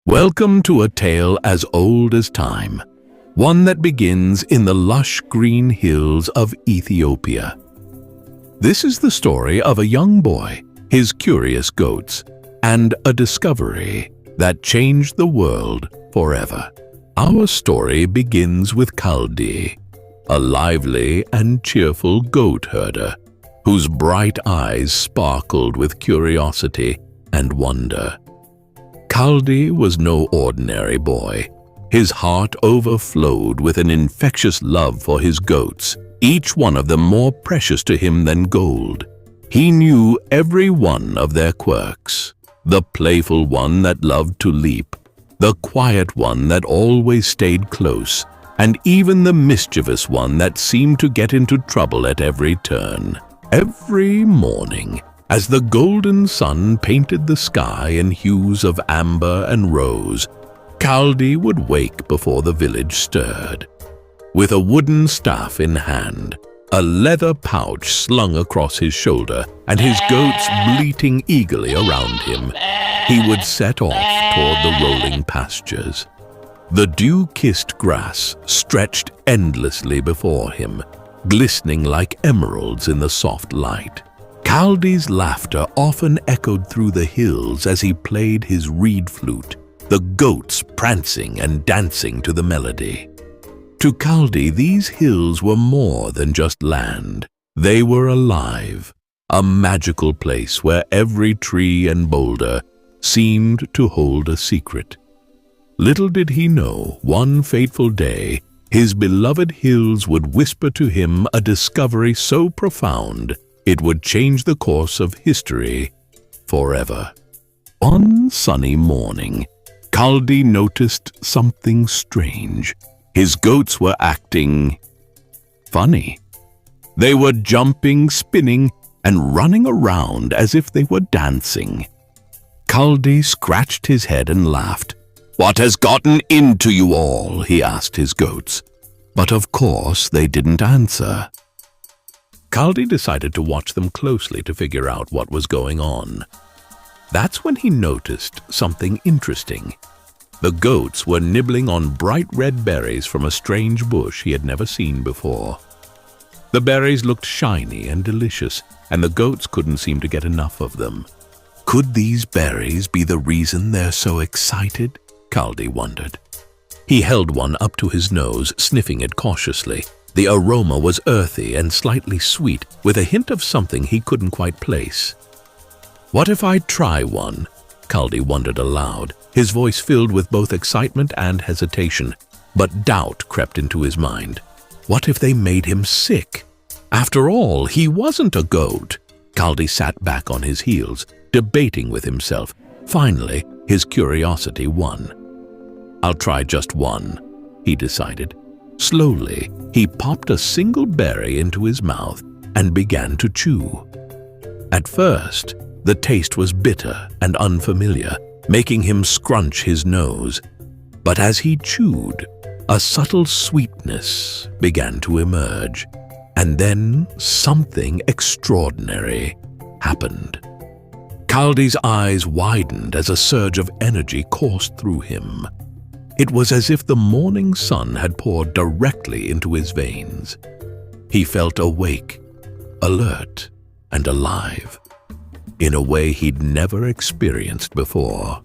Welcome to a tale as old as time, one that begins in the lush green hills of Ethiopia. This is the story of a young boy, his curious goats, and a discovery that changed the world forever. Our story begins with Kaldi, a lively and cheerful goat herder whose bright eyes sparkled with curiosity and wonder. Kaldi was no ordinary boy. His heart overflowed with an infectious love for his goats, each one of them more precious to him than gold. He knew every one of their quirks, the playful one that loved to leap, the quiet one that always stayed close, and even the mischievous one that seemed to get into trouble at every turn. Every morning, as the golden sun painted the sky in hues of amber and rose, Kaldi would wake before the village stirred. With a wooden staff in hand, a leather pouch slung across his shoulder, and his goats bleating eagerly around him, he would set off toward the rolling pastures. The dew-kissed grass stretched endlessly before him, glistening like emeralds in the soft light. Kaldi's laughter often echoed through the hills as he played his reed flute, the goats prancing and dancing to the melody. To Kaldi, these hills were more than just land. They were alive, a magical place where every tree and boulder seemed to hold a secret. Little did he know, one fateful day, his beloved hills would whisper to him a discovery so profound it would change the course of history forever. One sunny morning, Kaldi noticed something strange. His goats were acting funny. They were jumping, spinning, and running around as if they were dancing. Kaldi scratched his head and laughed. "What has gotten into you all?" he asked his goats. But of course they didn't answer. Kaldi decided to watch them closely to figure out what was going on. That's when he noticed something interesting. The goats were nibbling on bright red berries from a strange bush he had never seen before. The berries looked shiny and delicious, and the goats couldn't seem to get enough of them. Could these berries be the reason they're so excited? Kaldi wondered. He held one up to his nose, sniffing it cautiously. The aroma was earthy and slightly sweet, with a hint of something he couldn't quite place. "What if I try one?" Kaldi wondered aloud, his voice filled with both excitement and hesitation. But doubt crept into his mind. What if they made him sick? After all, he wasn't a goat. Kaldi sat back on his heels, debating with himself. Finally, his curiosity won. "I'll try just one," he decided. Slowly, he popped a single berry into his mouth and began to chew. At first, the taste was bitter and unfamiliar, making him scrunch his nose. But as he chewed, a subtle sweetness began to emerge, and then something extraordinary happened. Kaldi's eyes widened as a surge of energy coursed through him. It was as if the morning sun had poured directly into his veins. He felt awake, alert, and alive, in a way he'd never experienced before.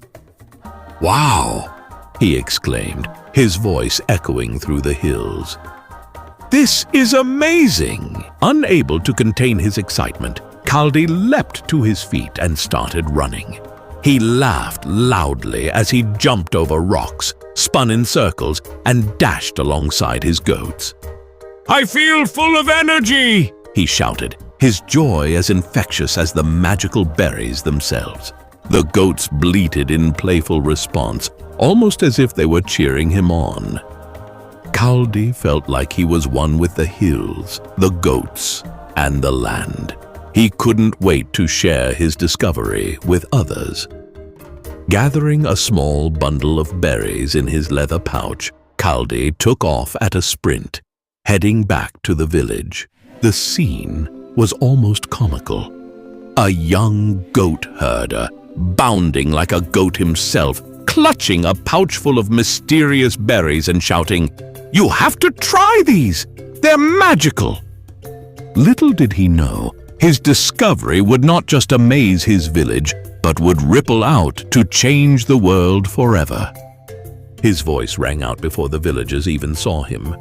"Wow!" he exclaimed, his voice echoing through the hills. "This is amazing!" Unable to contain his excitement, Kaldi leapt to his feet and started running. He laughed loudly as he jumped over rocks, spun in circles, and dashed alongside his goats. "I feel full of energy!" he shouted, his joy as infectious as the magical berries themselves. The goats bleated in playful response, almost as if they were cheering him on. Kaldi felt like he was one with the hills, the goats, and the land. He couldn't wait to share his discovery with others. Gathering a small bundle of berries in his leather pouch, Kaldi took off at a sprint, heading back to the village. The scene was almost comical. A young goat herder, bounding like a goat himself, clutching a pouch full of mysterious berries and shouting, "You have to try these! They're magical!" Little did he know, his discovery would not just amaze his village, but would ripple out to change the world forever. His voice rang out before the villagers even saw him.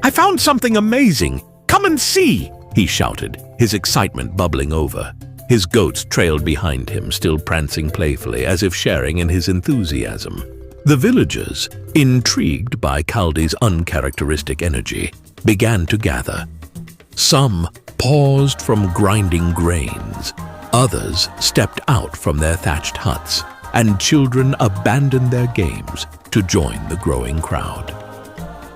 "I found something amazing! Come and see!" he shouted, his excitement bubbling over. His goats trailed behind him, still prancing playfully, as if sharing in his enthusiasm. The villagers, intrigued by Kaldi's uncharacteristic energy, began to gather. Some paused from grinding grains, others stepped out from their thatched huts, and children abandoned their games to join the growing crowd.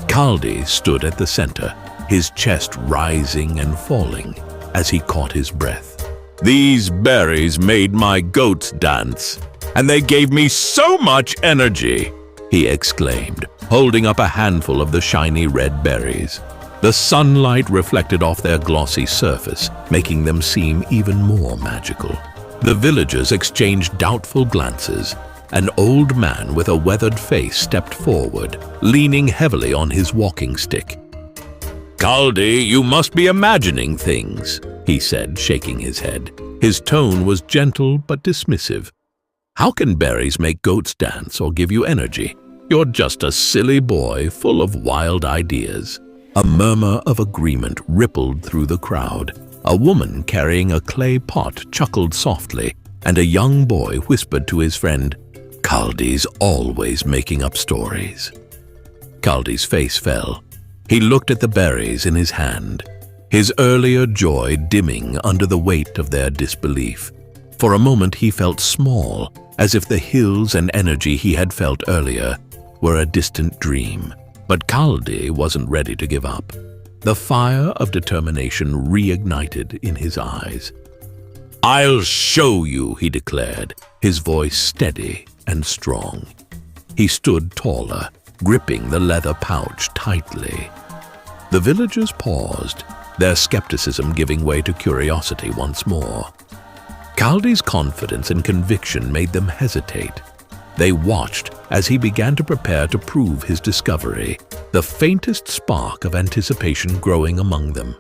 Kaldi stood at the center, his chest rising and falling as he caught his breath. "These berries made my goats dance, and they gave me so much energy," he exclaimed, holding up a handful of the shiny red berries. The sunlight reflected off their glossy surface, making them seem even more magical. The villagers exchanged doubtful glances. An old man with a weathered face stepped forward, leaning heavily on his walking stick. "Kaldi, you must be imagining things," he said, shaking his head. His tone was gentle but dismissive. "How can berries make goats dance or give you energy? You're just a silly boy full of wild ideas." A murmur of agreement rippled through the crowd. A woman carrying a clay pot chuckled softly, and a young boy whispered to his friend, "Kaldi's always making up stories." Kaldi's face fell. He looked at the berries in his hand, his earlier joy dimming under the weight of their disbelief. For a moment he felt small, as if the hills and energy he had felt earlier were a distant dream. But Kaldi wasn't ready to give up. The fire of determination reignited in his eyes. "I'll show you," he declared, his voice steady and strong. He stood taller, gripping the leather pouch tightly. The villagers paused, their skepticism giving way to curiosity once more. Kaldi's confidence and conviction made them hesitate. They watched as he began to prepare to prove his discovery, the faintest spark of anticipation growing among them.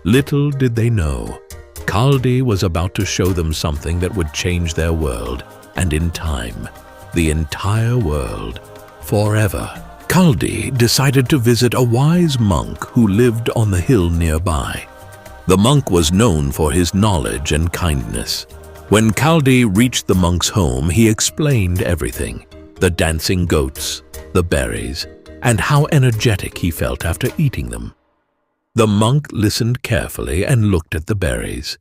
Little did they know, Kaldi was about to show them something that would change their world, and in time, the entire world, forever. Kaldi decided to visit a wise monk who lived on the hill nearby. The monk was known for his knowledge and kindness. When Kaldi reached the monk's home, he explained everything: the dancing goats, the berries, and how energetic he felt after eating them. The monk listened carefully and looked at the berries.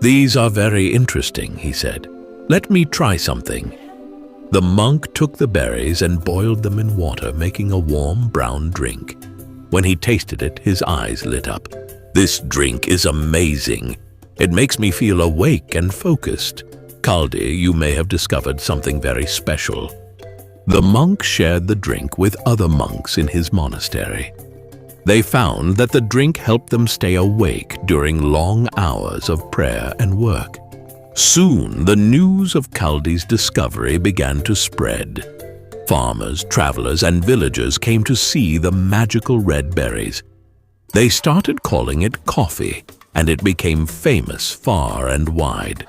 "These are very interesting," he said. "Let me try something." The monk took the berries and boiled them in water, making a warm brown drink. When he tasted it, his eyes lit up. "This drink is amazing. It makes me feel awake and focused. Kaldi, you may have discovered something very special." The monk shared the drink with other monks in his monastery. They found that the drink helped them stay awake during long hours of prayer and work. Soon, the news of Kaldi's discovery began to spread. Farmers, travelers, and villagers came to see the magical red berries. They started calling it coffee, and it became famous far and wide.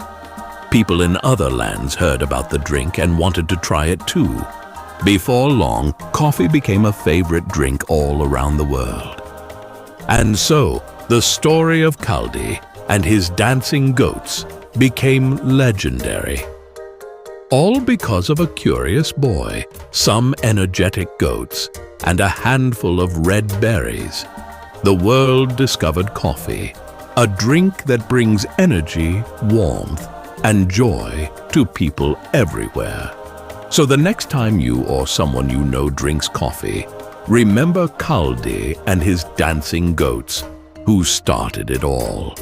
People in other lands heard about the drink and wanted to try it too. Before long, coffee became a favorite drink all around the world. And so, the story of Kaldi and his dancing goats became legendary. All because of a curious boy, some energetic goats, and a handful of red berries. The world discovered coffee, a drink that brings energy, warmth, and joy to people everywhere. So the next time you or someone you know drinks coffee, remember Kaldi and his dancing goats, who started it all.